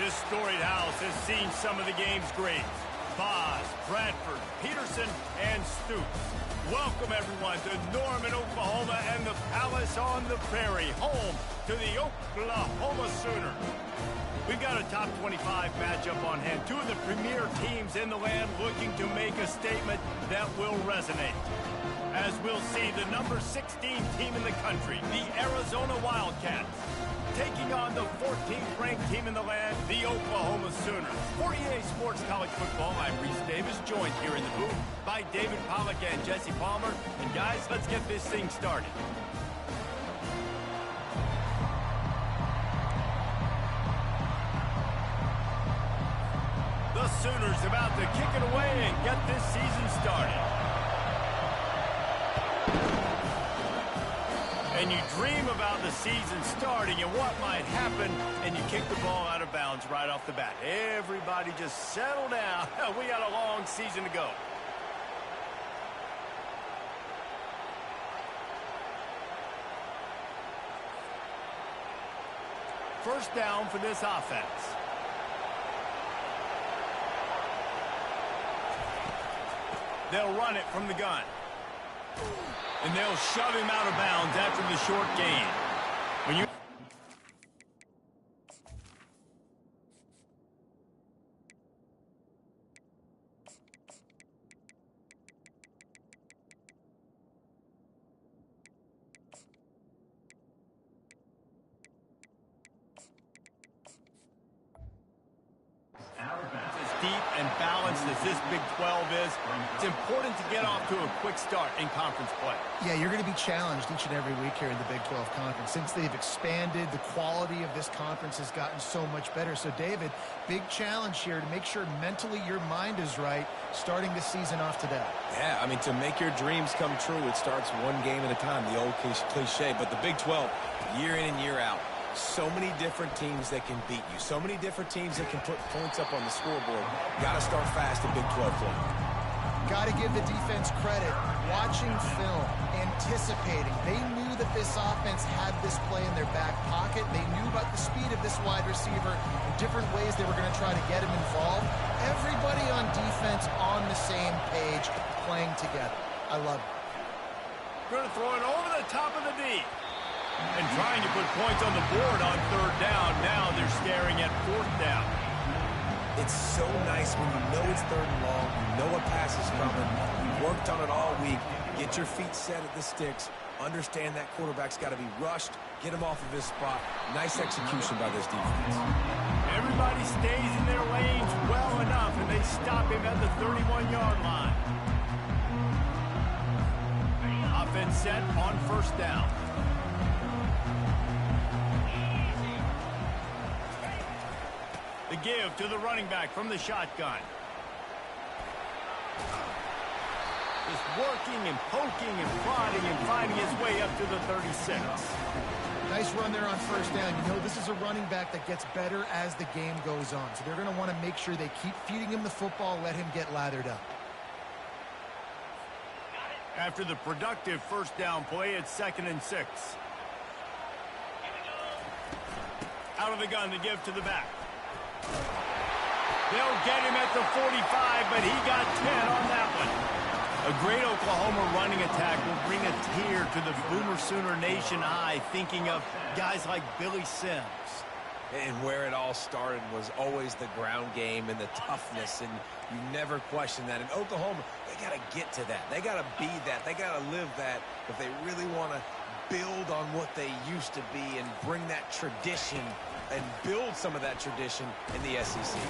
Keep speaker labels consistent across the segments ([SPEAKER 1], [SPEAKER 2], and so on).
[SPEAKER 1] This storied house has seen some of the game's greats. Boz, Bradford, Peterson, and Stoops. Welcome, everyone, to Norman, Oklahoma, and the Palace on the Prairie, home to the Oklahoma Sooners. We've got a top 25 matchup on hand. Two of the premier teams in the land looking to make a statement that will resonate. As we'll see, the number 16 team in the country, the Arizona Wildcats, taking on the 14th ranked team in the land, the Oklahoma Sooners. For EA Sports College Football, I'm Reese Davis, joined here in the booth by David Pollack and Jesse Palmer. And guys, let's get this thing started. The Sooners about to kick it away and get this season started. And you dream about the season starting and what might happen, and you kick the ball out of bounds right off the bat. Everybody just settle down. We got a long season to go. First down for this offense. They'll run it from the gun. And they'll shove him out of bounds after the short gain. When you deep and balanced as this Big 12 is, it's important to get off to a quick start in conference play.
[SPEAKER 2] Yeah, you're going to be challenged each and every week here in the Big 12 Conference. Since they've expanded, the quality of this conference has gotten so much better. So, David, big challenge here to make sure mentally your mind is right starting this season off today.
[SPEAKER 3] Yeah, I mean, to make your dreams come true, it starts one game at a time, the old cliche. But the Big 12, year in and year out, so many different teams that can beat you. So many different teams that can put points up on the scoreboard. Got to start fast in Big 12 play.
[SPEAKER 2] Got to give the defense credit. Watching film, anticipating. They knew that this offense had this play in their back pocket. They knew about the speed of this wide receiver and different ways they were going to try to get him involved. Everybody on defense on the same page, playing together. I love it.
[SPEAKER 1] Going to throw it over the top of the D. And trying to put points on the board on third down. Now they're staring at fourth down.
[SPEAKER 3] It's so nice when you know it's third and long, you know a pass is coming, you worked on it all week, get your feet set at the sticks, understand that quarterback's got to be rushed, get him off of his spot. Nice execution by this defense.
[SPEAKER 1] Everybody stays in their lanes well enough, and they stop him at the 31-yard line. Offense set on first down. The give to the running back from the shotgun. Just working and poking and prodding and finding his way up to the 36.
[SPEAKER 2] Nice run there on first down. You know, this is a running back that gets better as the game goes on. So they're going to want to make sure they keep feeding him the football, let him get lathered up.
[SPEAKER 1] After the productive first down play, it's 2nd and 6. Out of the gun, the give to the back. They'll get him at the 45, but he got 10 on that one. A great Oklahoma running attack will bring a tear to the Boomer Sooner Nation eye, thinking of guys like Billy Sims.
[SPEAKER 3] And where it all started was always the ground game and the toughness, and you never question that. In Oklahoma, they got to get to that. They got to be that. They got to live that if they really want to build on what they used to be and bring that tradition and build some of that tradition in the SEC.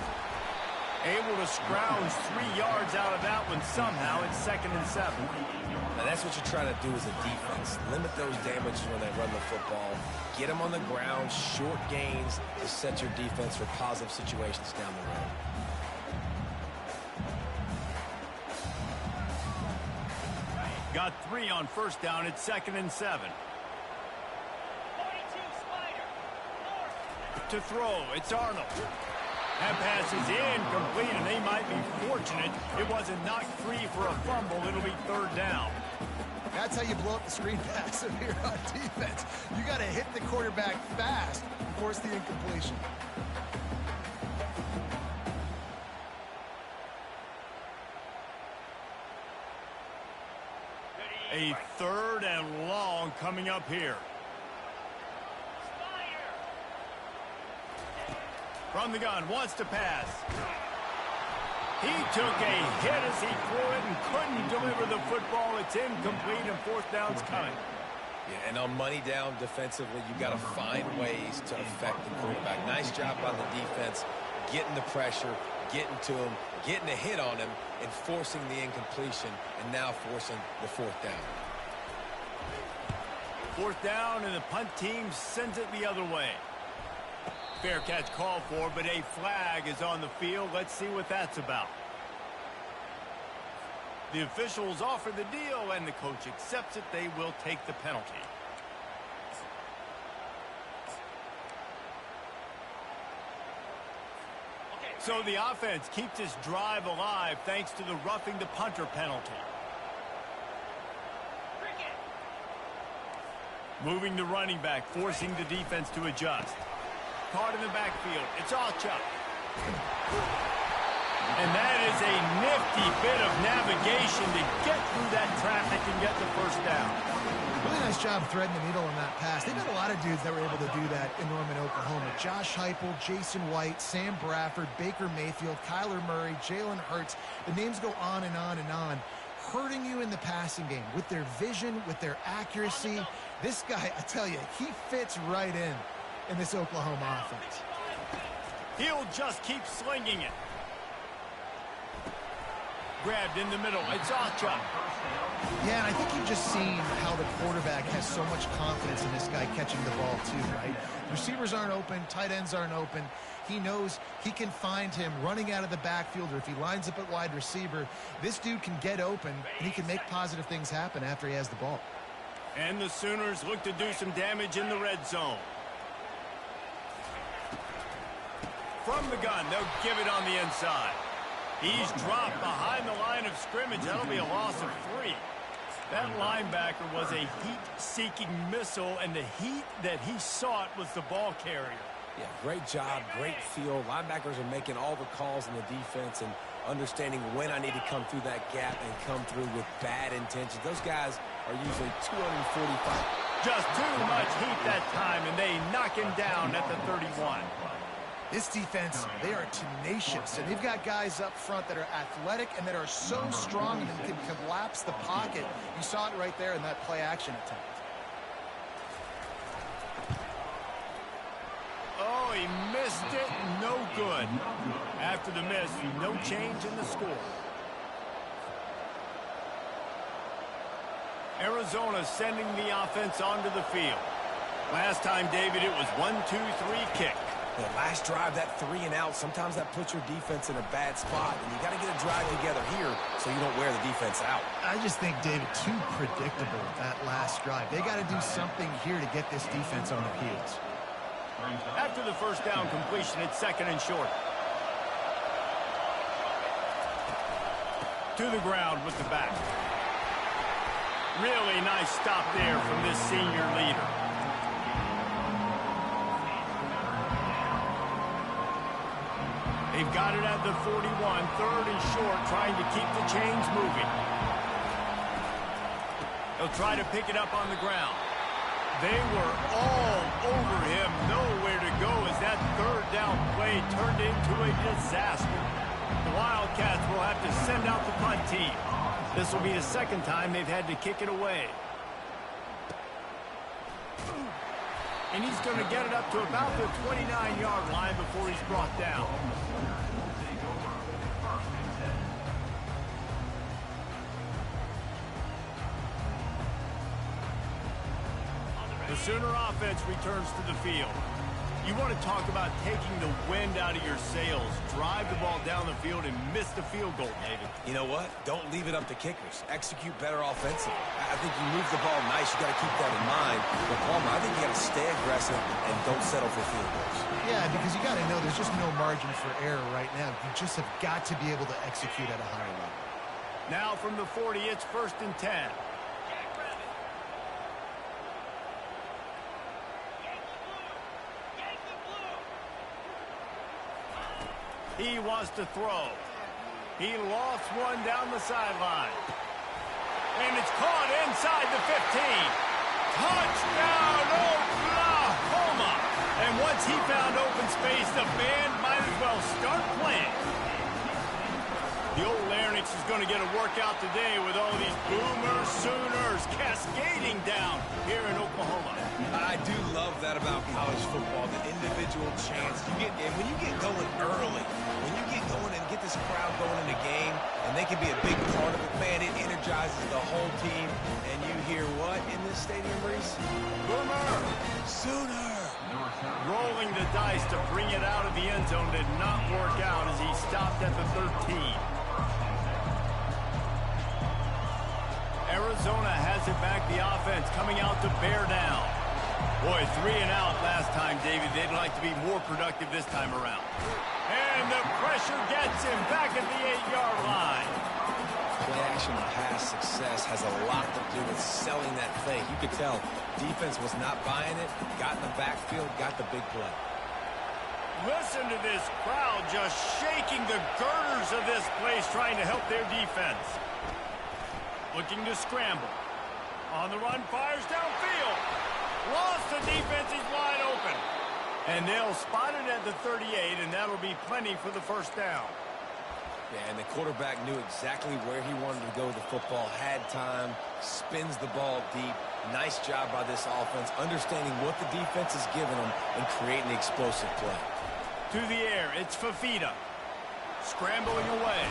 [SPEAKER 1] Able to scrounge 3 yards out of that one somehow. It's 2nd and 7.
[SPEAKER 3] Now that's what you try to do as a defense. Limit those damages when they run the football. Get them on the ground, short gains to set your defense for positive situations down the road.
[SPEAKER 1] Got 3 on first down. It's 2nd and 7. To throw, it's Arnold. That pass is incomplete, and they might be fortunate it wasn't knocked free for a fumble. It'll be third down.
[SPEAKER 2] That's how you blow up the screen pass here on defense. You got to hit the quarterback fast and force the incompletion.
[SPEAKER 1] 3rd and long coming up here. From the gun, wants to pass. He took a hit as he threw it and couldn't deliver the football. It's incomplete and 4th down's coming.
[SPEAKER 3] Yeah, and on money down defensively, you've got to find ways to affect the quarterback. Nice job by the defense, getting the pressure, getting to him, getting a hit on him, and forcing the incompletion, and now forcing the 4th down.
[SPEAKER 1] 4th down, and the punt team sends it the other way. Fair catch called for, but a flag is on the field. Let's see what that's about. The officials offer the deal, and the coach accepts it. They will take the penalty. So the offense keeps this drive alive thanks to the roughing the punter penalty. Moving the running back, forcing the defense to adjust. Caught in the backfield. It's Alchuk. And that is a nifty bit of navigation to get through that traffic and get the 1st down.
[SPEAKER 2] Really nice job threading the needle on that pass. They've got a lot of dudes that were able to do that in Norman, Oklahoma. Josh Heupel, Jason White, Sam Bradford, Baker Mayfield, Kyler Murray, Jalen Hurts. The names go on and on and on. Hurting you in the passing game with their vision, with their accuracy. This guy, I tell you, he fits right in this Oklahoma offense.
[SPEAKER 1] He'll just keep slinging it. Grabbed in the middle. It's Alchuk.
[SPEAKER 2] Yeah, and I think you've just seen how the quarterback has so much confidence in this guy catching the ball too, right? Receivers aren't open. Tight ends aren't open. He knows he can find him running out of the backfield, or if he lines up at wide receiver, this dude can get open, and he can make positive things happen after he has the ball.
[SPEAKER 1] And the Sooners look to do some damage in the red zone. From the gun, they'll give it on the inside. He's dropped behind the line of scrimmage. That'll be a loss of 3. That linebacker was a heat-seeking missile, and the heat that he sought was the ball carrier.
[SPEAKER 3] Yeah, great job, great feel. Linebackers are making all the calls in the defense and understanding when I need to come through that gap and come through with bad intentions. Those guys are usually 245.
[SPEAKER 1] Just too much heat that time, and they knock him down at the 31.
[SPEAKER 2] This defense, they are tenacious, and they've got guys up front that are athletic and that are so strong and can collapse the pocket. You saw it right there in that play-action attempt.
[SPEAKER 1] Oh, he missed it. No good. After the miss, no change in the score. Arizona sending the offense onto the field. Last time, David, it was 1-2-3 kick.
[SPEAKER 3] The last drive, that 3 and out, sometimes that puts your defense in a bad spot. And you got to get a drive together here so you don't wear the defense out.
[SPEAKER 2] I just think, David, too predictable that last drive. They got to do something here to get this defense on their heels.
[SPEAKER 1] After the 1st down completion, it's 2nd and short. To the ground with the back. Really nice stop there from this senior leader. They've got it at the 41, 3rd and short, trying to keep the chains moving. They'll try to pick it up on the ground. They were all over him, nowhere to go as that 3rd down play turned into a disaster. The Wildcats will have to send out the punt team. This will be the 2nd time they've had to kick it away. And he's going to get it up to about the 29-yard line before he's brought down. The Sooner offense returns to the field. You want to talk about taking the wind out of your sails. Drive the ball down the field and miss the field goal, David.
[SPEAKER 3] You know what? Don't leave it up to kickers. Execute better offensively. I think you move the ball nice. You got to keep that in mind. But Palmer, I think you got to stay aggressive and don't settle for field goals.
[SPEAKER 2] Yeah, because you got to know there's just no margin for error right now. You just have got to be able to execute at a higher level.
[SPEAKER 1] Now from the 40, it's 1st and 10. He wants to throw. He lost one down the sideline. And it's caught inside the 15. Touchdown, Oklahoma! And once he found open space, the band might as well start playing. The old Larynx is going to get a workout today with all these Boomer Sooners cascading down here in Oklahoma.
[SPEAKER 3] I do love that about college football, the individual chance. When you get going early, when you get going and get this crowd going in a game, and they can be a big part of it, man, it energizes the whole team. And you hear what in this stadium, Reese?
[SPEAKER 1] Boomer
[SPEAKER 3] Sooner!
[SPEAKER 1] Rolling the dice to bring it out of the end zone did not work out as he stopped at the 13. Arizona has it back, the offense coming out to bear down. Boy, 3 and out last time, David. They'd like to be more productive this time around. And the pressure gets him back at the 8-yard line.
[SPEAKER 3] Play-action pass success has a lot to do with selling that play. You could tell defense was not buying it, got in the backfield, got the big play.
[SPEAKER 1] Listen to this crowd just shaking the girders of this place, trying to help their defense. Looking to scramble. On the run, fires downfield. Lost the defense, he's wide open. And they'll spot it at the 38, and that'll be plenty for the first down.
[SPEAKER 3] Yeah, and the quarterback knew exactly where he wanted to go with the football, had time, spins the ball deep. Nice job by this offense, understanding what the defense is giving them and creating the explosive play.
[SPEAKER 1] To the air, it's Fafita. Scrambling away.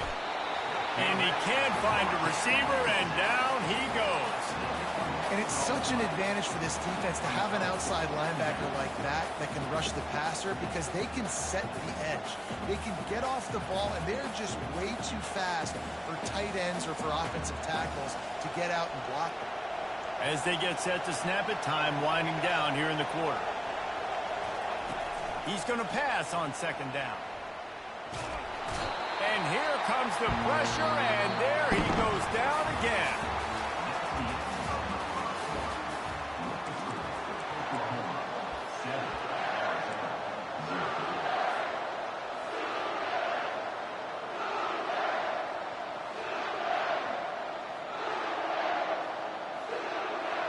[SPEAKER 1] And he can't find a receiver, and down he goes.
[SPEAKER 2] And it's such an advantage for this defense to have an outside linebacker like that can rush the passer, because they can set the edge. They can get off the ball, and they're just way too fast for tight ends or for offensive tackles to get out and block them.
[SPEAKER 1] As they get set to snap it, time winding down here in the quarter. He's going to pass on second down. And here comes the pressure, and there he goes down again.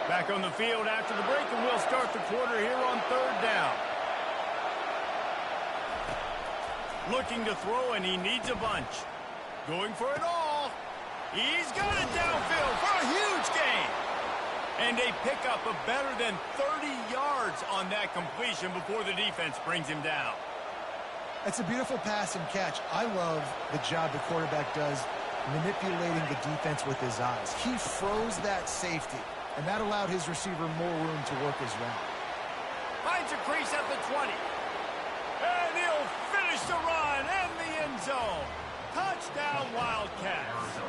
[SPEAKER 1] Back on the field after the break, and we'll start the quarter here on third down. Looking to throw, and he needs a bunch. Going for it all. He's got it downfield for a huge gain. And they pick up a better than 30 yards on that completion before the defense brings him down.
[SPEAKER 2] It's a beautiful pass and catch. I love the job the quarterback does manipulating the defense with his eyes. He froze that safety, and that allowed his receiver more room to work his route.
[SPEAKER 1] Finds a crease at the 20. And he'll finish the run in the end zone. Touchdown, Wildcats.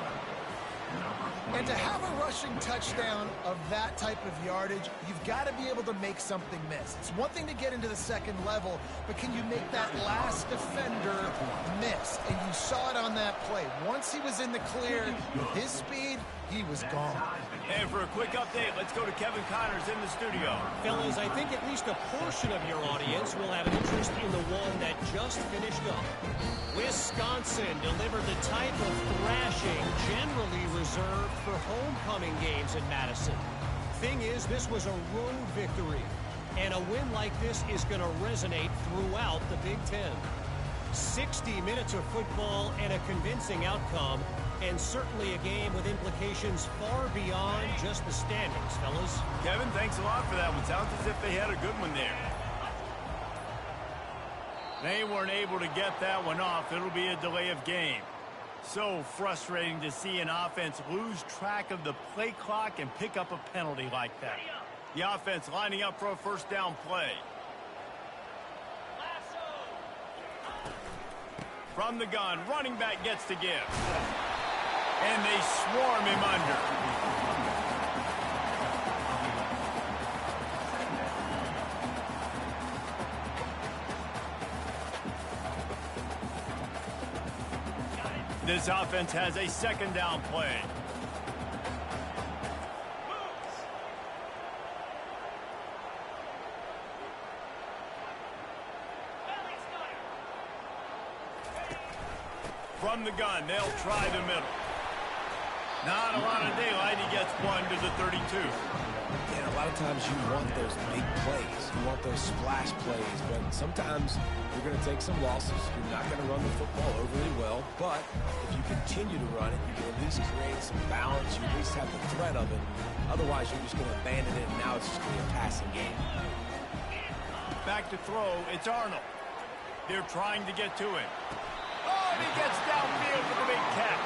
[SPEAKER 2] And to have a rushing touchdown of that type of yardage, you've got to be able to make something miss. It's one thing to get into the second level, but can you make that last defender miss? And you saw it on that play. Once he was in the clear, with his speed, he was gone.
[SPEAKER 1] And for a quick update, let's go to Kevin Connors in the studio.
[SPEAKER 4] Fellas, I think at least a portion of your audience will have an interest in the one that just finished up. Wisconsin delivered the type of thrashing generally reserved for homecoming games in Madison. Thing is, this was a road victory, and a win like this is going to resonate throughout the Big Ten. 60 minutes of football and a convincing outcome, and certainly a game with implications far beyond just the standings, fellas.
[SPEAKER 1] Kevin, thanks a lot for that one. Sounds as if they had a good one there. They weren't able to get that one off. It'll be a delay of game. So frustrating to see an offense lose track of the play clock and pick up a penalty like that. The offense lining up for a first down play. From the gun, running back gets to give. And they swarm him under. This offense has a second down play. From the gun, they'll try the middle. Not a lot of daylight. He gets one to the 32.
[SPEAKER 3] And a lot of times you want those big plays. You want those splash plays. But sometimes you're going to take some losses. You're not going to run the football overly well. But if you continue to run it, you can at least create some balance. You at least have the threat of it. Otherwise, you're just going to abandon it, and now it's just going to be a passing game.
[SPEAKER 1] Back to throw. It's Arnold. They're trying to get to him. Oh, and he gets downfield for the big catch.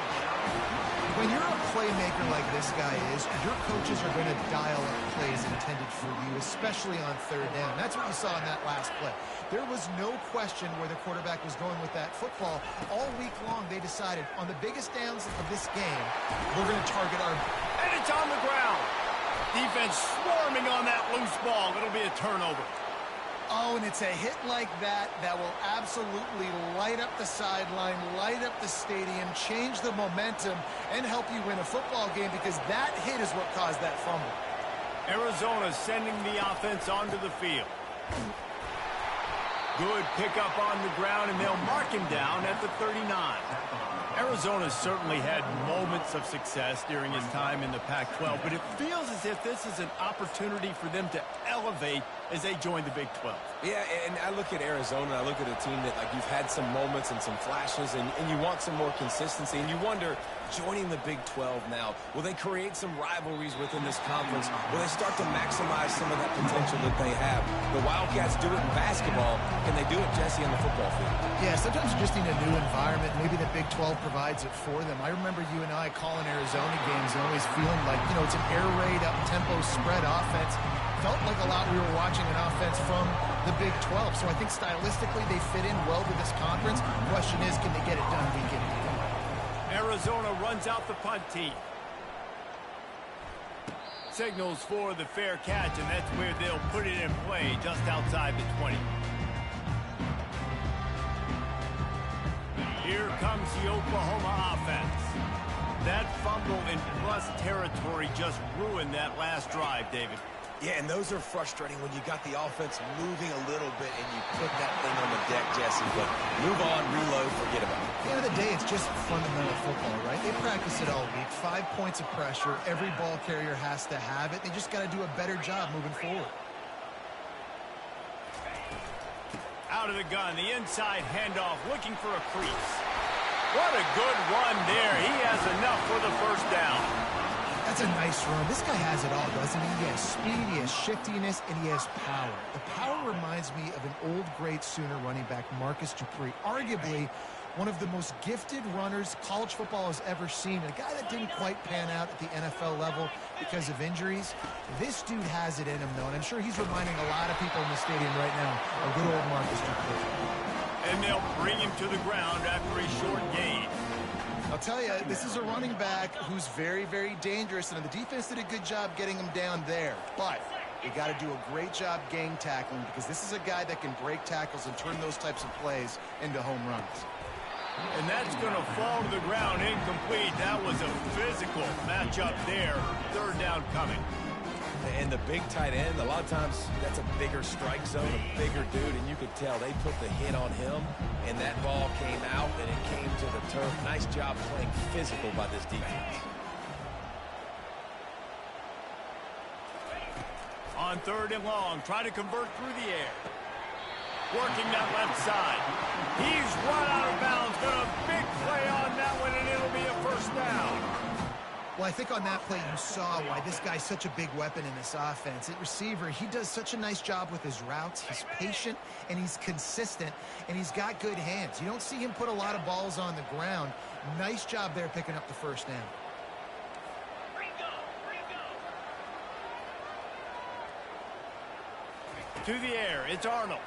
[SPEAKER 2] When you're a playmaker like this guy is, your coaches are going to dial up plays intended for you, especially on third down. That's what you saw in that last play. There was no question where the quarterback was going with that football. All week long, they decided on the biggest downs of this game, we're going to target our...
[SPEAKER 1] And it's on the ground. Defense swarming on that loose ball. It'll be a turnover.
[SPEAKER 2] Oh, and it's a hit like that that will absolutely light up the sideline, light up the stadium, change the momentum, and help you win a football game, because that hit is what caused that fumble.
[SPEAKER 1] Arizona sending the offense onto the field. Good pickup on the ground, and they'll mark him down at the 39. Arizona certainly had moments of success during his time in the Pac-12, but it feels as if this is an opportunity for them to elevate as they join the Big 12.
[SPEAKER 3] Yeah, and I look at Arizona, I look at a team that, like, you've had some moments and some flashes, and you want some more consistency, and you wonder, joining the Big 12 now, will they create some rivalries within this conference? Will they start to maximize some of that potential that they have? The Wildcats do it in basketball. Can they do it, Jesse, on the football field?
[SPEAKER 2] Yeah, sometimes you just need a new environment. Maybe the Big 12 provides it for them. I remember you and I calling Arizona games and always feeling like, you know, it's an air raid, up-tempo spread offense. Felt like a lot we were watching an offense from the Big 12. So I think stylistically they fit in well to this conference. The question is, can they get it done week in and week out?
[SPEAKER 1] Arizona runs out the punt team. Signals for the fair catch, and that's where they'll put it in play, just outside the 20. Here comes the Oklahoma offense. That fumble in plus territory just ruined that last drive, David.
[SPEAKER 3] Yeah, and those are frustrating when you got the offense moving a little bit and you put that thing on the deck, Jesse. But move on, reload, forget about it.
[SPEAKER 2] At the end of the day, it's just fundamental football, right? They practice it all week. 5 points of pressure. Every ball carrier has to have it. They just got to do a better job moving forward.
[SPEAKER 1] Out of the gun, the inside handoff, looking for a crease. What a good run there. He has enough for the first down.
[SPEAKER 2] That's a nice run. This guy has it all, doesn't he? He has speed, he has shiftiness, and he has power. The power reminds me of an old great Sooner running back, Marcus Dupree. Arguably one of the most gifted runners college football has ever seen. A guy that didn't quite pan out at the NFL level because of injuries. This dude has it in him, though, and I'm sure he's reminding a lot of people in the stadium right now of good old Marcus Dupree.
[SPEAKER 1] And they'll bring him to the ground after a short gain.
[SPEAKER 2] I'll tell you, this is a running back who's very, very dangerous, and the defense did a good job getting him down there. But you got to do a great job gang tackling, because this is a guy that can break tackles and turn those types of plays into home runs.
[SPEAKER 1] And that's going to fall to the ground incomplete. That was a physical matchup there. Third down coming.
[SPEAKER 3] And the big tight end, a lot of times that's a bigger strike zone, a bigger dude, and you could tell they put the hit on him, and that ball came out, and it came to the turf. Nice job playing physical by this defense.
[SPEAKER 1] On third and long, try to convert through the air. Working that left side. He's run out of bounds. Got a big play on that one, and it'll be a first down.
[SPEAKER 2] Well, I think on that play you saw why this guy's such a big weapon in this offense. At receiver, he does such a nice job with his routes. He's patient, and he's consistent, and he's got good hands. You don't see him put a lot of balls on the ground. Nice job there picking up the first down.
[SPEAKER 1] To the air, it's Arnold.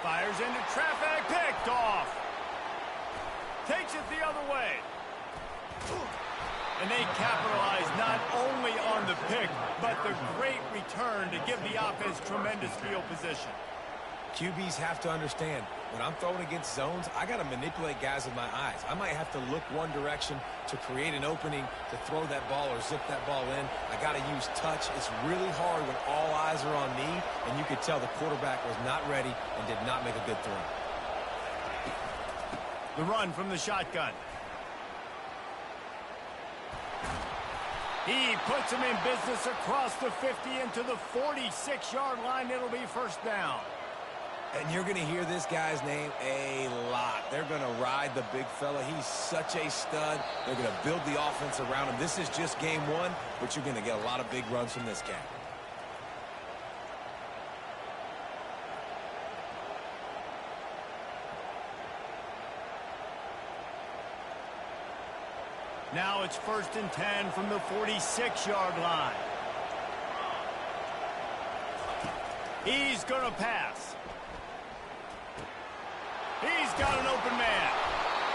[SPEAKER 1] Fires into traffic, picked off. Takes it the other way. And they capitalize not only on the pick, but the great return to give the offense tremendous field position.
[SPEAKER 3] QBs have to understand, when I'm throwing against zones, I got to manipulate guys with my eyes. I might have to look one direction to create an opening to throw that ball or zip that ball in. I got to use touch. It's really hard when all eyes are on me, and you could tell the quarterback was not ready and did not make a good throw.
[SPEAKER 1] The run from the shotgun. He puts him in business across the 50 into the 46-yard line. It'll be first down.
[SPEAKER 3] And you're going to hear this guy's name a lot. They're going to ride the big fella. He's such a stud. They're going to build the offense around him. This is just game one, but you're going to get a lot of big runs from this guy.
[SPEAKER 1] Now it's 1st and 10 from the 46-yard line. He's going to pass. He's got an open man.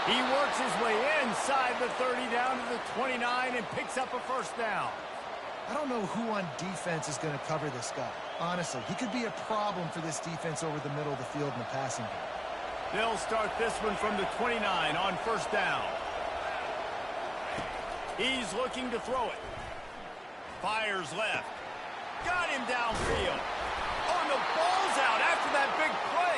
[SPEAKER 1] He works his way inside the 30 down to the 29 and picks up a first down.
[SPEAKER 2] I don't know who on defense is going to cover this guy. Honestly, he could be a problem for this defense over the middle of the field in the passing game.
[SPEAKER 1] They'll start this one from the 29 on first down. He's looking to throw it. Fires left. Got him downfield. Oh, and the ball's out after that big play.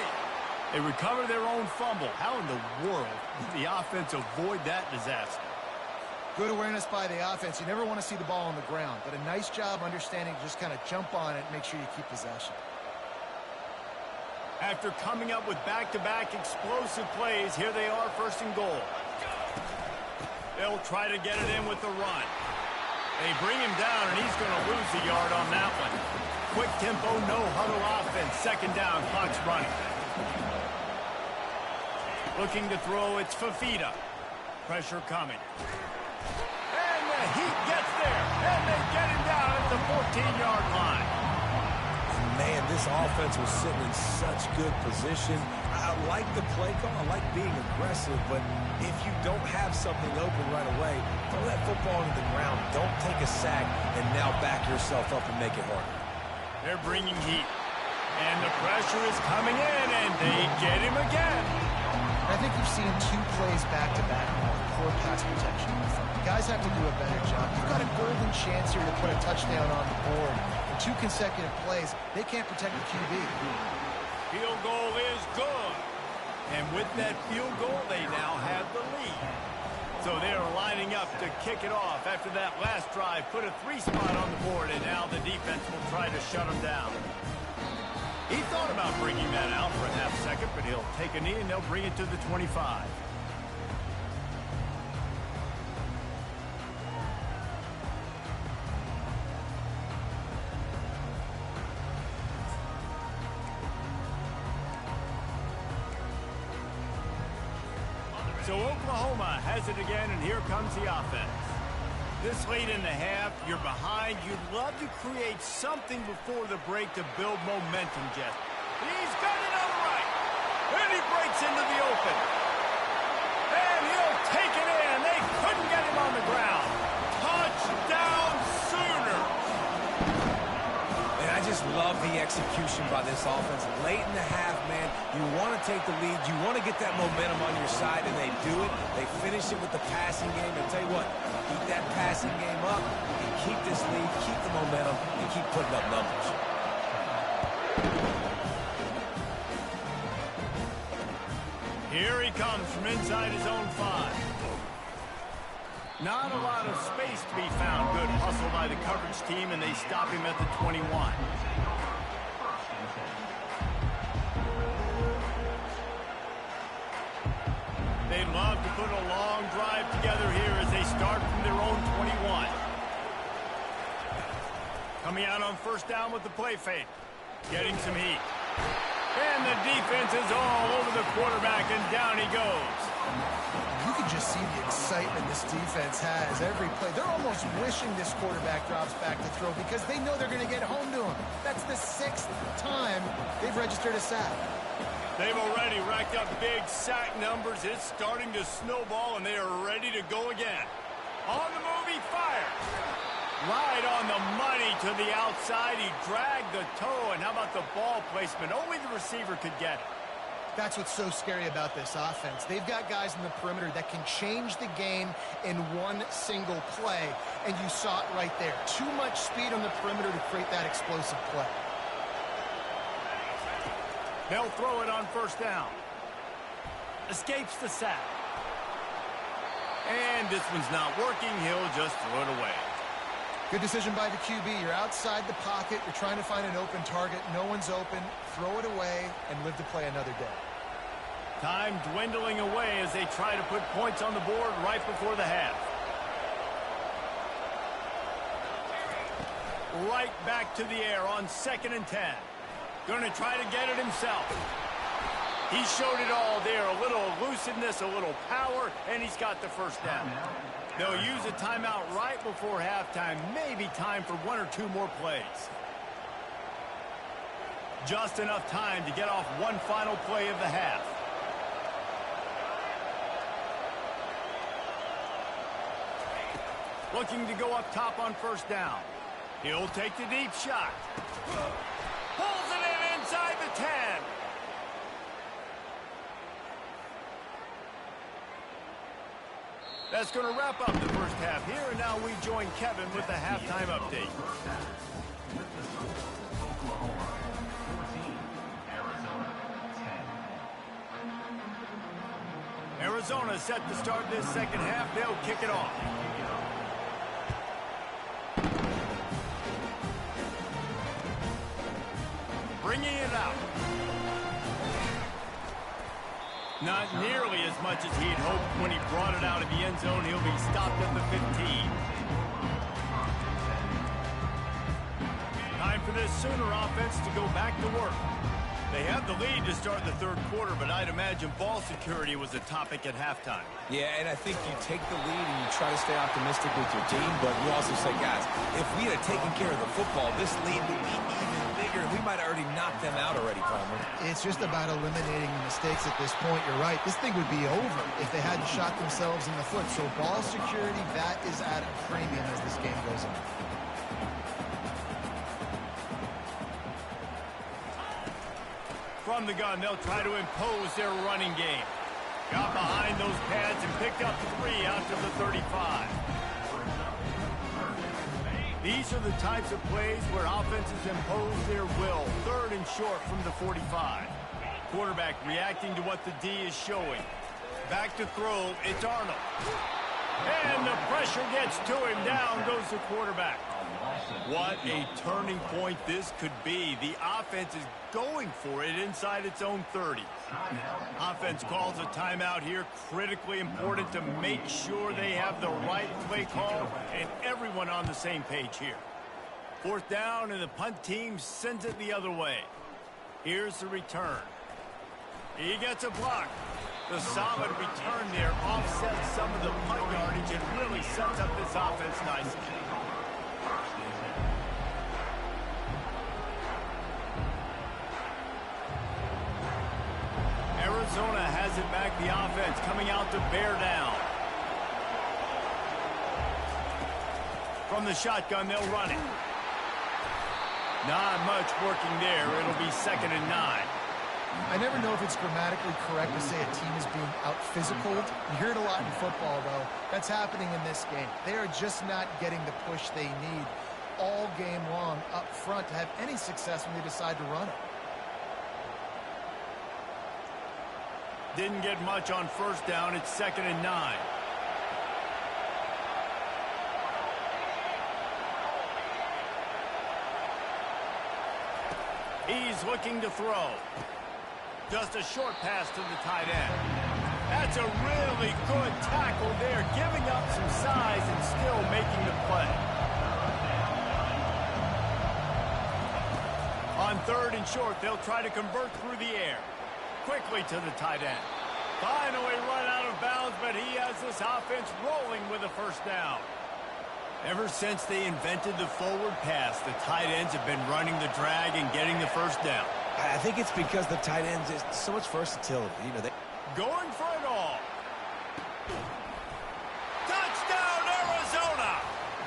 [SPEAKER 1] They recover their own fumble. How in the world did the offense avoid that disaster?
[SPEAKER 2] Good awareness by the offense. You never want to see the ball on the ground, but a nice job understanding to just kind of jump on it and make sure you keep possession.
[SPEAKER 1] After coming up with back-to-back explosive plays, here they are 1st and goal. They'll try to get it in with the run. They bring him down, and he's going to lose a yard on that one. Quick tempo, no huddle offense. 2nd down, clock's running. Looking to throw, it's Fafita. Pressure coming. And the Heat gets there, and they get him down at the 14-yard line.
[SPEAKER 3] Man, this offense was sitting in such good position. I like the play call. I like being aggressive, but if you don't have something open right away, throw that football into the ground. Don't take a sack and now back yourself up and make it harder.
[SPEAKER 1] They're bringing heat. And the pressure is coming in, and they get him again.
[SPEAKER 2] I think you've seen 2 plays back-to-back with poor pass protection in the front. Guys have to do a better job. You've got a golden chance here to put a touchdown on the board. In 2 consecutive plays, they can't protect the QB.
[SPEAKER 1] Field goal is good. And with that field goal, they now have the lead. So they're lining up to kick it off after that last drive. Put a 3-spot on the board, and now the defense will try to shut them down. He thought about bringing that out for a half second, but he'll take a knee, and they'll bring it to the 25. So Oklahoma has it again, and here comes the offense. This late in the half, you're behind. You'd love to create something before the break to build momentum, Jeff. He's got it on the right. And he breaks into the open. And he'll take it in. They couldn't get him on the ground. Touchdown Sooner.
[SPEAKER 3] And I just love the execution by this offense. Late in the half, man, you want to take the lead. You want to get that momentum on your side, and they do it. They finish it with the passing game. And tell you what, keep that passing game up, and keep this lead, keep the momentum, and keep putting up numbers.
[SPEAKER 1] Here he comes from inside his own 5. Not a lot of space to be found. Good hustle by the coverage team, and they stop him at the 21. They'd love to put a long drive together here as they start from their own 21. Coming out on 1st down with the play fake. Getting some heat. And the defense is all over the quarterback, and down he goes.
[SPEAKER 2] You can just see the excitement this defense has every play. They're almost wishing this quarterback drops back to throw because they know they're going to get home to him. That's the 6th time they've registered a sack.
[SPEAKER 1] They've already racked up big sack numbers. It's starting to snowball, and they are ready to go again. On the move, he fires. Right on the money to the outside. He dragged the toe, and how about the ball placement? Only the receiver could get it.
[SPEAKER 2] That's what's so scary about this offense. They've got guys in the perimeter that can change the game in one single play, and you saw it right there. Too much speed on the perimeter to create that explosive play.
[SPEAKER 1] They'll throw it on 1st down. Escapes the sack. And this one's not working. He'll just throw it away.
[SPEAKER 2] Good decision by the QB. You're outside the pocket. You're trying to find an open target. No one's open. Throw it away and live to play another day.
[SPEAKER 1] Time dwindling away as they try to put points on the board right before the half. Right back to the air on 2nd and 10. Going to try to get it himself. He showed it all there. A little elusiveness, a little power, and he's got the first down. They'll use a timeout right before halftime. Maybe time for 1 or 2 more plays. Just enough time to get off one final play of the half. Looking to go up top on 1st down. He'll take the deep shot. Pulls it in inside the 10. That's going to wrap up the first half here, and now we join Kevin with the halftime update. Arizona set to start this second half. They'll kick it off. Bringing it out. Not nearly as much as he'd hoped when he brought it out of the end zone. He'll be stopped at the 15. Time for this Sooner offense to go back to work. They have the lead to start the third quarter, but I'd imagine ball security was a topic at halftime.
[SPEAKER 3] Yeah, and I think you take the lead and you try to stay optimistic with your team, but you also say, guys, if we had taken care of the football, this lead would be even bigger, and we might have already knocked them out already, Palmer.
[SPEAKER 2] It's just about eliminating the mistakes at this point. You're right. This thing would be over if they hadn't shot themselves in the foot. So ball security, that is at a premium as this game goes on.
[SPEAKER 1] From the gun, they'll try to impose their running game. Got behind those pads and picked up 3 out to the 35. These are the types of plays where offenses impose their will. 3rd and short from the 45. Quarterback reacting to what the D is showing. Back to throw, it's Arnold. And the pressure gets to him. Down goes the quarterback. What a turning point this could be. The offense is going for it inside its own 30. Offense calls a timeout here. Critically important to make sure they have the right play call and everyone on the same page here. 4th down, and the punt team sends it the other way. Here's the return. He gets a block. The solid return there offsets some of the punt yardage and really sets up this offense nicely. Arizona has it back, the offense coming out to bear down. From the shotgun, they'll run it. Not much working there. It'll be 2nd and 9.
[SPEAKER 2] I never know if it's grammatically correct to say a team is being out-physicaled. You hear it a lot in football, though. That's happening in this game. They are just not getting the push they need all game long up front to have any success when they decide to run it.
[SPEAKER 1] Didn't get much on 1st down. It's 2nd and 9. He's looking to throw. Just a short pass to the tight end. That's a really good tackle there, giving up some size and still making the play. On 3rd and short, they'll try to convert through the air. Quickly to the tight end. Finally run out of bounds, but he has this offense rolling with a 1st down. Ever since they invented the forward pass, the tight ends have been running the drag and getting the 1st down.
[SPEAKER 3] I think it's because the tight ends is so much versatility. You know, they
[SPEAKER 1] going for it all. Touchdown, Arizona!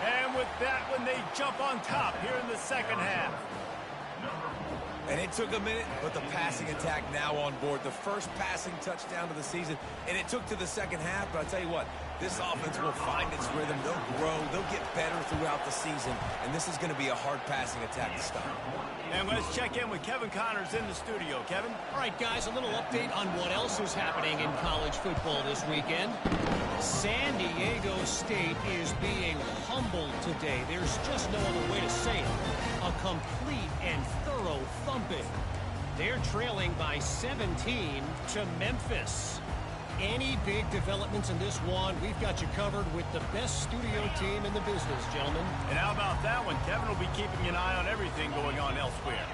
[SPEAKER 1] And with that one, they jump on top here in the 2nd half.
[SPEAKER 3] And it took a minute, but the passing attack now on board. The first passing touchdown of the season, and it took to the 2nd half, but I'll tell you what, This offense will find its rhythm. They'll grow. They'll get better throughout the season. And this is going to be a hard passing attack to stop.
[SPEAKER 1] And let's check in with Kevin Connors in the studio. Kevin?
[SPEAKER 4] All right, guys, a little update on what else is happening in college football this weekend. San Diego State is being humbled today. There's just no other way to say it. A complete and thorough thumping. They're trailing by 17 to Memphis. Any big developments in this one, we've got you covered with the best studio team in the business, gentlemen.
[SPEAKER 1] And how about that one? Kevin will be keeping an eye on everything going on elsewhere.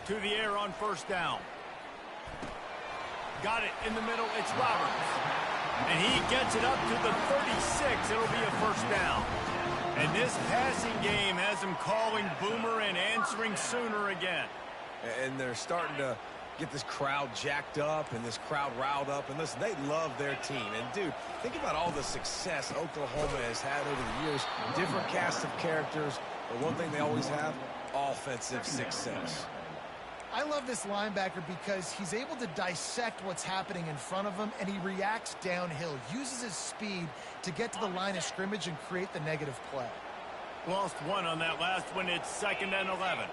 [SPEAKER 1] To the air on first down. Got it in the middle. It's Roberts. And he gets it up to the 36. It'll be a first down. And this passing game has him calling Boomer and answering Sooner again.
[SPEAKER 3] And they're starting to get this crowd jacked up and this crowd riled up. And listen, they love their team. And, dude, think about all the success Oklahoma has had over the years. Different cast of characters. But one thing they always have, offensive success.
[SPEAKER 2] I love this linebacker because he's able to dissect what's happening in front of him, and he reacts downhill, uses his speed to get to the line of scrimmage and create the negative play.
[SPEAKER 1] Lost one on that last one. It's 2nd and 11.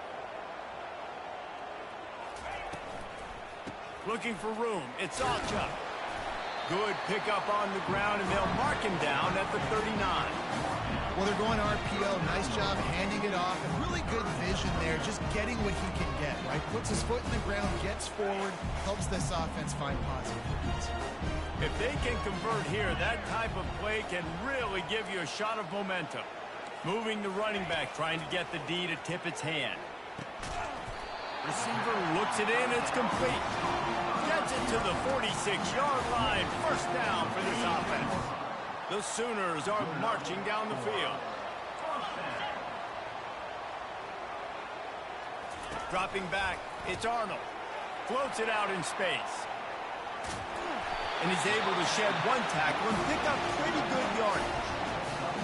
[SPEAKER 1] Looking for room. It's Alchuk. Good pickup on the ground, and they'll mark him down at the 39.
[SPEAKER 2] Well, they're going RPO. Nice job handing it off, and really good vision there, just getting what he can get, right? Puts his foot in the ground, gets forward, helps this offense find positive points.
[SPEAKER 1] If they can convert here, that type of play can really give you a shot of momentum. Moving the running back, trying to get the D to tip its hand. Receiver looks it in. It's complete. Gets it to the 46-yard line. First down for this offense. The Sooners are marching down the field. Dropping back. It's Arnold. Floats it out in space. And he's able to shed one tackle and pick up pretty good yardage.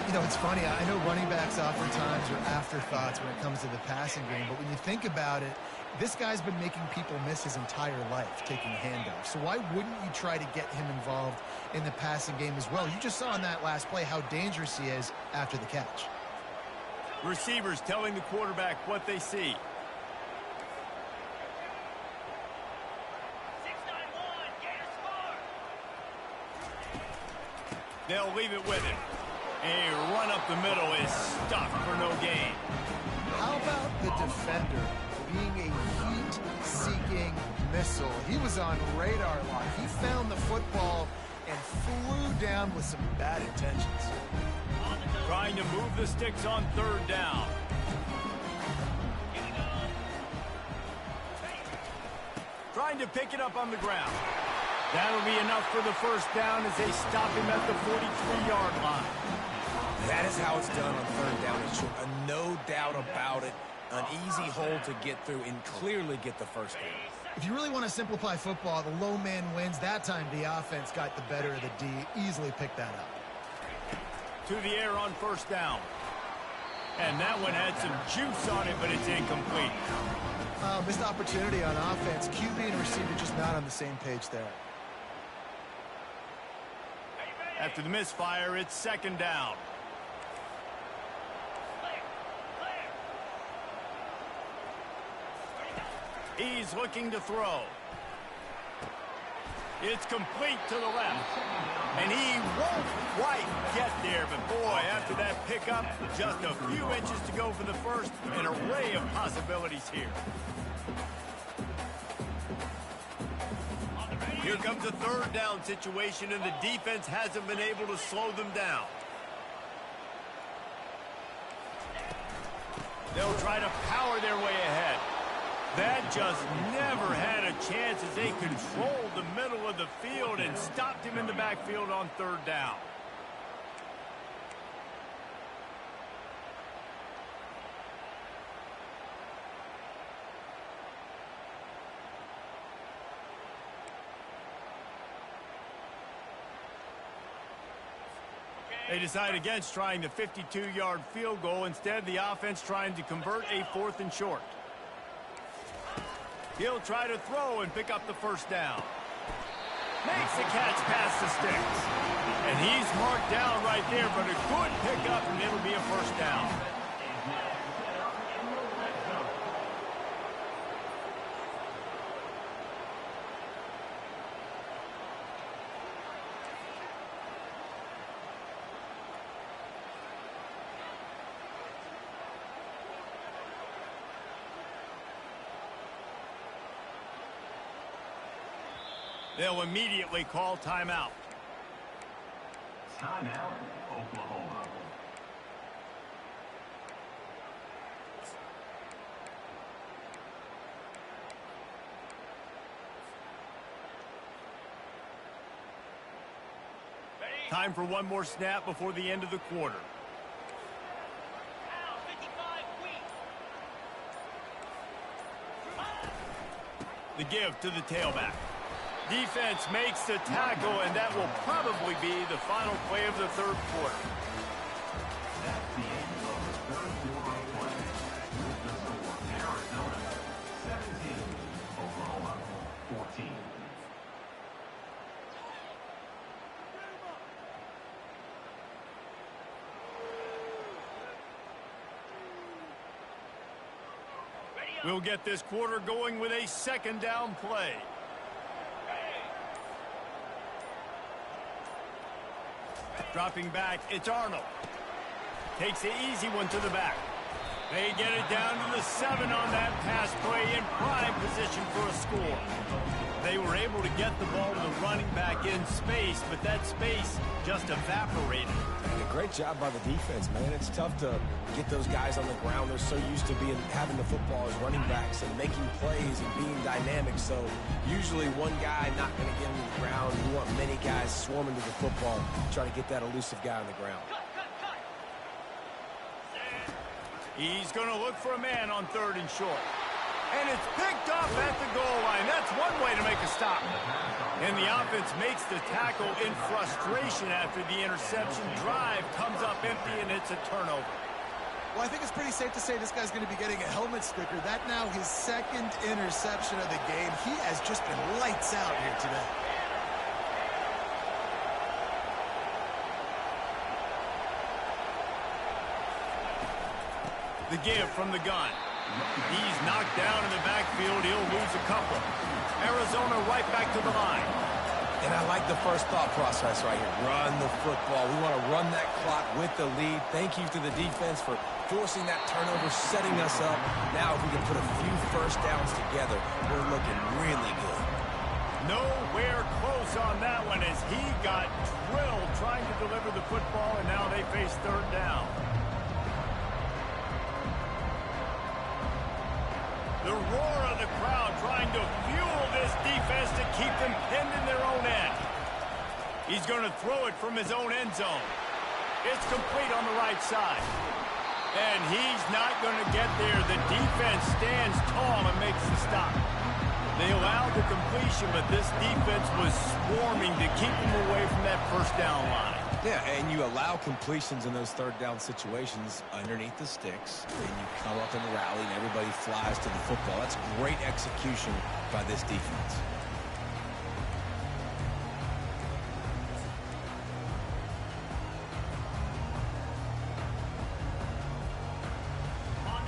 [SPEAKER 2] You know, it's funny. I know running backs oftentimes are afterthoughts when it comes to the passing game, but when you think about it, this guy's been making people miss his entire life taking handoffs. So why wouldn't you try to get him involved in the passing game as well? You just saw in that last play how dangerous he is after the catch.
[SPEAKER 1] Receivers telling the quarterback what they see. They'll leave it with him. A run up the middle is stuffed for no gain.
[SPEAKER 2] How about the defender being a heat-seeking missile? He was on radar lock. He found the football and flew down with some bad intentions.
[SPEAKER 1] Trying to move the sticks on 3rd down. Trying to pick it up on the ground. That'll be enough for the first down as they stop him at the 43-yard line.
[SPEAKER 3] That is how it's done on 3rd down and short. No doubt about it. An easy hole to get through and clearly get the first down.
[SPEAKER 2] If you really want to simplify football, the low man wins. That time the offense got the better of the D. Easily picked that up.
[SPEAKER 1] To the air on 1st down. And that one had some juice on it, but it's incomplete.
[SPEAKER 2] Missed opportunity on offense. QB and receiver just not on the same page there.
[SPEAKER 1] After the misfire, it's 2nd down. He's looking to throw. It's complete to the left. And he won't quite get there. But, boy, after that pickup, just a few inches to go for the first. An array of possibilities here. Here comes a 3rd down situation, and the defense hasn't been able to slow them down. They'll try to power their way ahead. That just never had a chance as they controlled the middle of the field and stopped him in the backfield on 3rd down. They decide against trying the 52-yard field goal. Instead, the offense trying to convert a 4th and short. He'll try to throw and pick up the first down. makes the catch past the sticks. And he's marked down right there, but a good pickup, and it'll be a first down. They'll immediately call timeout.
[SPEAKER 5] Timeout, Oklahoma.
[SPEAKER 1] Time for one more snap before the end of the quarter. The give to the tailback. Defense makes the tackle, and that will probably be the final play of the third quarter.
[SPEAKER 5] That's the end of the third quarter play. With the score, Arizona 17, Oklahoma 14.
[SPEAKER 1] We'll get this quarter going with a second down play. Dropping back, it's Arnold. Takes the easy one to the back. They get it down to the 7 on that pass play in prime position for a score. They were able to get the ball to the running back in space, but that space just evaporated.
[SPEAKER 3] And a great job by the defense, man. It's tough to get those guys on the ground. They're so used to having the football as running backs and making plays and being dynamic. So usually one guy not going to get him to the ground. You want many guys swarming to the football, try to get that elusive guy on the ground.
[SPEAKER 1] He's going to look for a man on 3rd and short. And it's picked up at the goal line. That's one way to make a stop. And the offense makes the tackle in frustration after the interception. Drive comes up empty, and it's a turnover.
[SPEAKER 2] Well, I think it's pretty safe to say this guy's going to be getting a helmet sticker. That now his 2nd interception of the game. He has just been lights out here today.
[SPEAKER 1] The give from the gun. He's knocked down in the backfield. He'll lose a couple. Arizona right back to the line.
[SPEAKER 3] And I like the first thought process right here. Run the football. We want to run that clock with the lead. Thank you to the defense for forcing that turnover, setting us up. Now if we can put a few first downs together, we're looking really good.
[SPEAKER 1] Nowhere close on that one as he got drilled trying to deliver the football, and now they face 3rd down. The roar of the crowd trying to fuel this defense to keep them pinned in their own end. He's going to throw it from his own end zone. It's complete on the right side. And he's not going to get there. The defense stands tall and makes the stop. They allowed the completion, but this defense was swarming to keep them away from that first down line.
[SPEAKER 3] Yeah, and you allow completions in those 3rd down situations underneath the sticks, and you come up in the rally, and everybody flies to the football. That's great execution by this defense.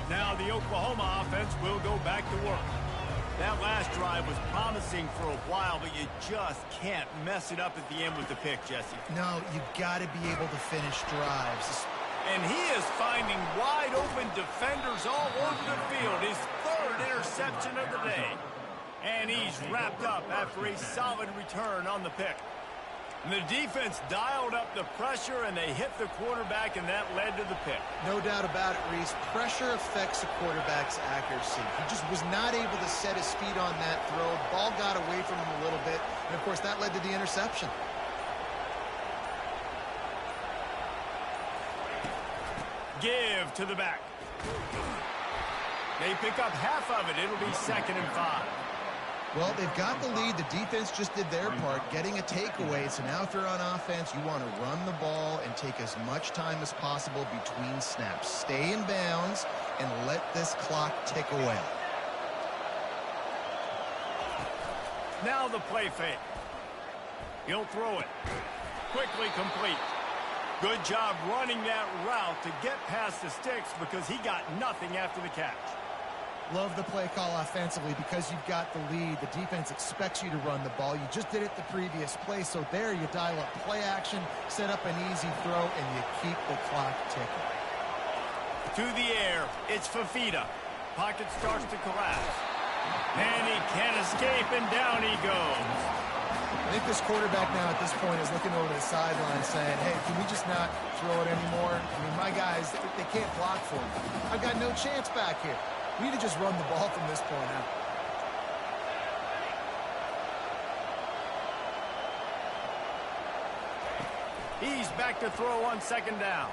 [SPEAKER 1] Now the Oklahoma offense will go back to work. That last drive was promising for a while, but you just can't mess it up at the end with the pick, Jesse.
[SPEAKER 2] No, you got to be able to finish drives.
[SPEAKER 1] And he is finding wide open defenders all over the field. His 3rd interception of the day. And he's wrapped up after a solid return on the pick. And the defense dialed up the pressure, and they hit the quarterback, and that led to the pick.
[SPEAKER 2] No doubt about it, Reese. Pressure affects a quarterback's accuracy. He just was not able to set his feet on that throw. Ball got away from him a little bit, and, of course, that led to the interception.
[SPEAKER 1] Give to the back. They pick up half of it. It'll be 2nd and 5.
[SPEAKER 2] Well, they've got the lead. The defense just did their part, getting a takeaway. So now if you're on offense, you want to run the ball and take as much time as possible between snaps. Stay in bounds and let this clock tick away.
[SPEAKER 1] Now the play fake. He'll throw it. Quickly complete. Good job running that route to get past the sticks because he got nothing after the catch.
[SPEAKER 2] Love the play call offensively because you've got the lead. The defense expects you to run the ball. You just did it the previous play, so there you dial up play action, set up an easy throw, and you keep the clock ticking.
[SPEAKER 1] To the air, it's Fafita. Pocket starts to collapse. And he can't escape, and down he goes.
[SPEAKER 2] I think this quarterback now at this point is looking over the sideline saying, hey, can we just not throw it anymore? I mean, my guys, they can't block for me. I've got no chance back here. We need to just run the ball from this point out.
[SPEAKER 1] He's back to throw on second down.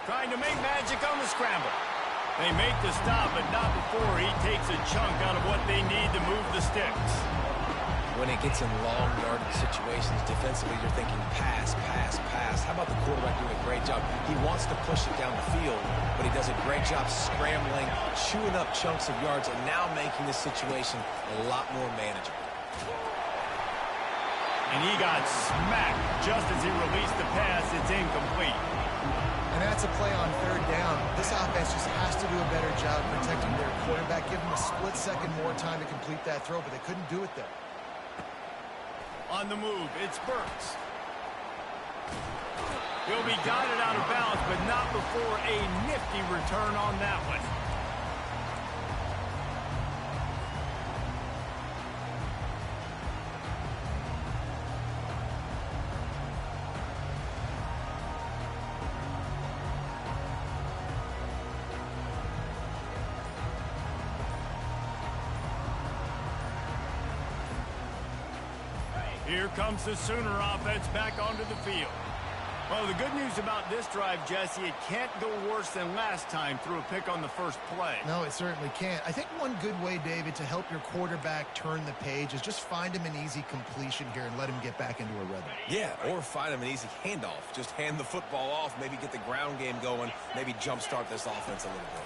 [SPEAKER 1] Trying to make magic on the scramble. They make the stop, but not before he takes a chunk out of what they need to move the sticks.
[SPEAKER 3] When it gets in long yardage situations defensively, you're thinking pass, pass, pass. How about the quarterback doing a great job? He wants to push it down the field, but he does a great job scrambling, chewing up chunks of yards, and now making this situation a lot more manageable.
[SPEAKER 1] And he got smacked just as he released the pass. It's incomplete.
[SPEAKER 2] And that's a play on third down. This offense just has to do a better job protecting their quarterback, give him a split second more time to complete that throw, but they couldn't do it there.
[SPEAKER 1] On the move, it's Burks. He'll be guided out of bounds, but not before a nifty return on that one. Here comes the Sooner offense back onto the field. Well, the good news about this drive, Jesse, it can't go worse than last time through a pick on the first play.
[SPEAKER 2] No, it certainly can't. I think one good way, David, to help your quarterback turn the page is just find him an easy completion here and let him get back into a rhythm.
[SPEAKER 3] Yeah, or find him an easy handoff. Just hand the football off, maybe get the ground game going, maybe jumpstart this offense a little bit.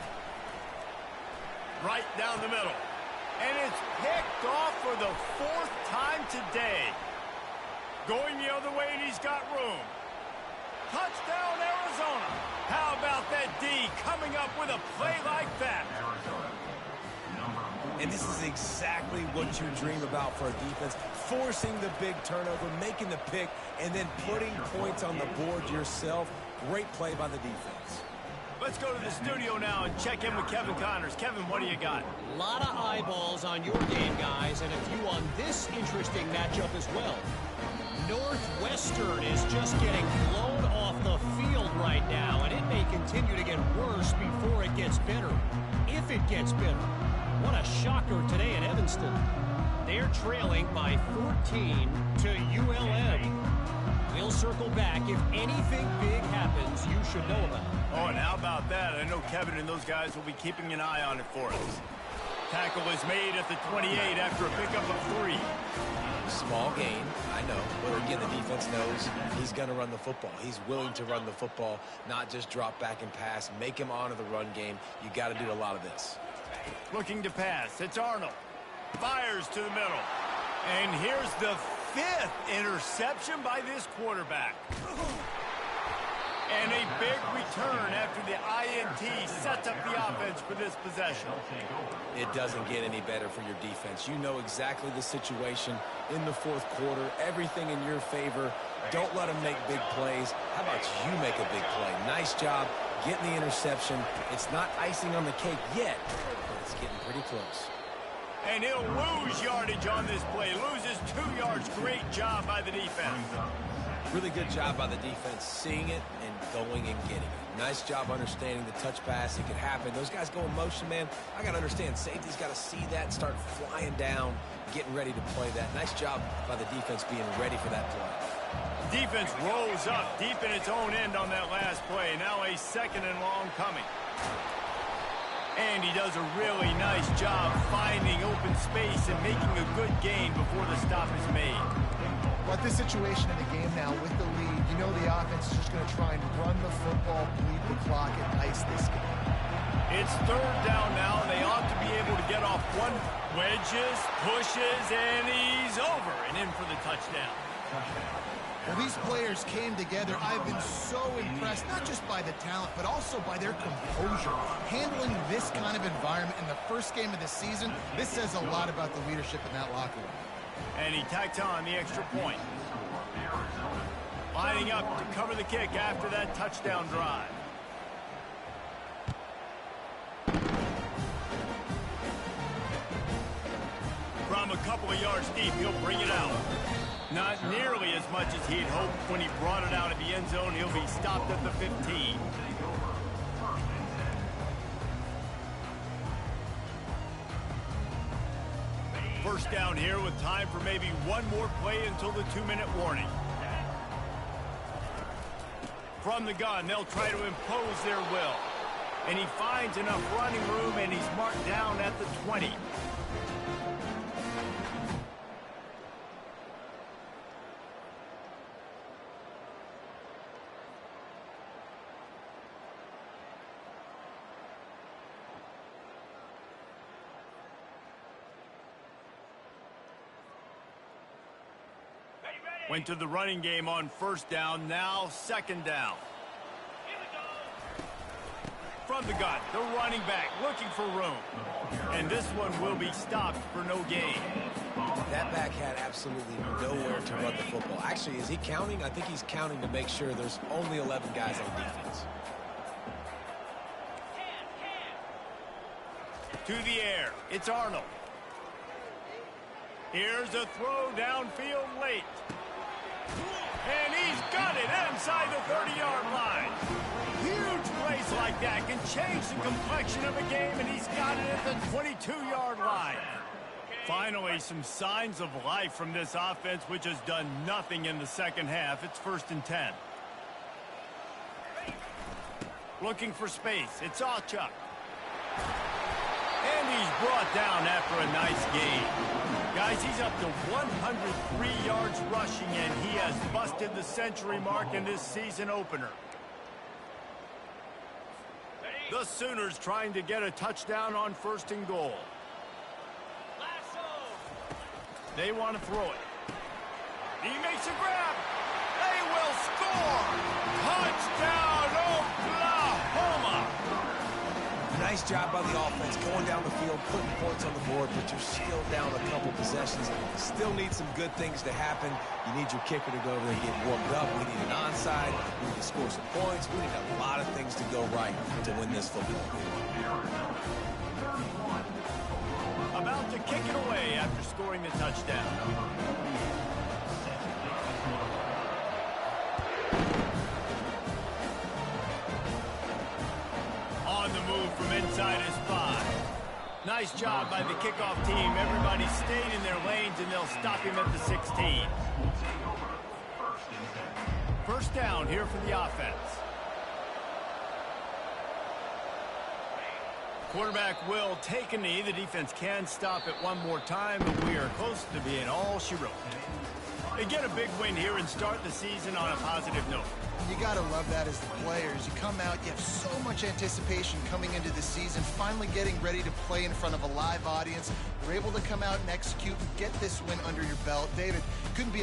[SPEAKER 1] Right down the middle. And it's picked off for the fourth time today. Going the other way, and he's got room. Touchdown, Arizona. How about that D coming up with a play like that?
[SPEAKER 3] And this is exactly what you dream about for a defense. Forcing the big turnover, making the pick, and then putting points on the board yourself. Great play by the defense.
[SPEAKER 1] Let's go to the studio now and check in with Kevin Connors. Kevin, what do you got?
[SPEAKER 4] A lot of eyeballs on your game, guys, and a few on this interesting matchup as well. Northwestern is just getting blown off the field right now, and it may continue to get worse before it gets better. If it gets better. What a shocker today at Evanston. They're trailing by 14 to ULM. We'll circle back. If anything big happens, you should know about it.
[SPEAKER 1] Oh, and how about that? I know Kevin and those guys will be keeping an eye on it for us. Tackle is made at the 28 after a pickup of 3.
[SPEAKER 3] Small gain, I know. But again, the defense knows he's going to run the football. He's willing to run the football, not just drop back and pass. Make him honor the run game. You got to do a lot of this.
[SPEAKER 1] Looking to pass. It's Arnold. Fires to the middle. And here's the 5th interception by this quarterback. And a big return after the INT sets up the offense for this possession.
[SPEAKER 3] It doesn't get any better for your defense. You know exactly the situation in the fourth quarter. Everything in your favor. Don't let them make big plays. How about you make a big play? Nice job getting the interception. It's not icing on the cake yet, but it's getting pretty close.
[SPEAKER 1] And he'll lose yardage on this play. Loses 2 yards. Great job by the defense.
[SPEAKER 3] Really good job by the defense, seeing it and going and getting it. Nice job understanding the touch pass. It could happen. Those guys go in motion, man. I got to understand, safety's got to see that, start flying down, getting ready to play that. Nice job by the defense being ready for that play.
[SPEAKER 1] Defense rolls up deep in its own end on that last play. Now a 2nd and long coming. And he does a really nice job finding open space and making a good gain before the stop is made.
[SPEAKER 2] But this situation in the game now with the lead, you know the offense is just going to try and run the football, bleed the clock, and ice this game.
[SPEAKER 1] It's 3rd down now. They ought to be able to get off one. Wedges, pushes, and he's over and in for the touchdown.
[SPEAKER 5] touchdown.
[SPEAKER 2] Well, these players came together. I've been so impressed, not just by the talent, but also by their composure. Handling this kind of environment in the first game of the season, this says a lot about the leadership in that locker room.
[SPEAKER 1] And he tacks on the extra point. Lining up to cover the kick after that touchdown drive. From a couple of yards deep, he'll bring it out. Not nearly as much as he'd hoped when he brought it out of the end zone. He'll be stopped at the 15. First down here with time for maybe one more play until the 2-minute warning. From the gun, they'll try to impose their will. And he finds enough running room, and he's marked down at the 20. Went to the running game on first down, now second down. From the gun, the running back looking for room. And this one will be stopped for no gain.
[SPEAKER 3] That back had absolutely nowhere to run the football. Actually, is he counting? I think he's counting to make sure there's only 11 guys on defense.
[SPEAKER 1] To the air, it's Arnold. Here's a throw downfield late. And he's got it inside the 30-yard line. Huge plays like that can change the complexion of a game, and he's got it at the 22-yard line. Finally, some signs of life from this offense, which has done nothing in the second half. It's 1st and 10. Looking for space. It's Allchuck. And he's brought down after a nice gain. Guys, he's up to 103 yards rushing, and he has busted the century mark in this season opener. The Sooners trying to get a touchdown on 1st and goal. They want to throw it. He makes a grab. They will score. Touchdown, Oklahoma.
[SPEAKER 3] Nice job by the offense going down the field, putting points on the board, but you're still down a couple possessions. Still need some good things to happen. You need your kicker to go over there and get warmed up. We need an onside. We need to score some points. We need a lot of things to go right to win this football game.
[SPEAKER 1] About to kick it away after scoring the touchdown. On the move from inside his 5. Nice job by the kickoff team. Everybody stayed in their lanes, and they'll stop him at the 16. First down here for the offense. Quarterback will take a knee. The defense can stop it one more time, but we are close to being all she wrote. They get a big win here and start the season on a positive note.
[SPEAKER 2] You got to love that as the players. You come out, you have so much anticipation coming into the season, finally getting ready to play in front of a live audience. You're able to come out and execute and get this win under your belt. David, couldn't be a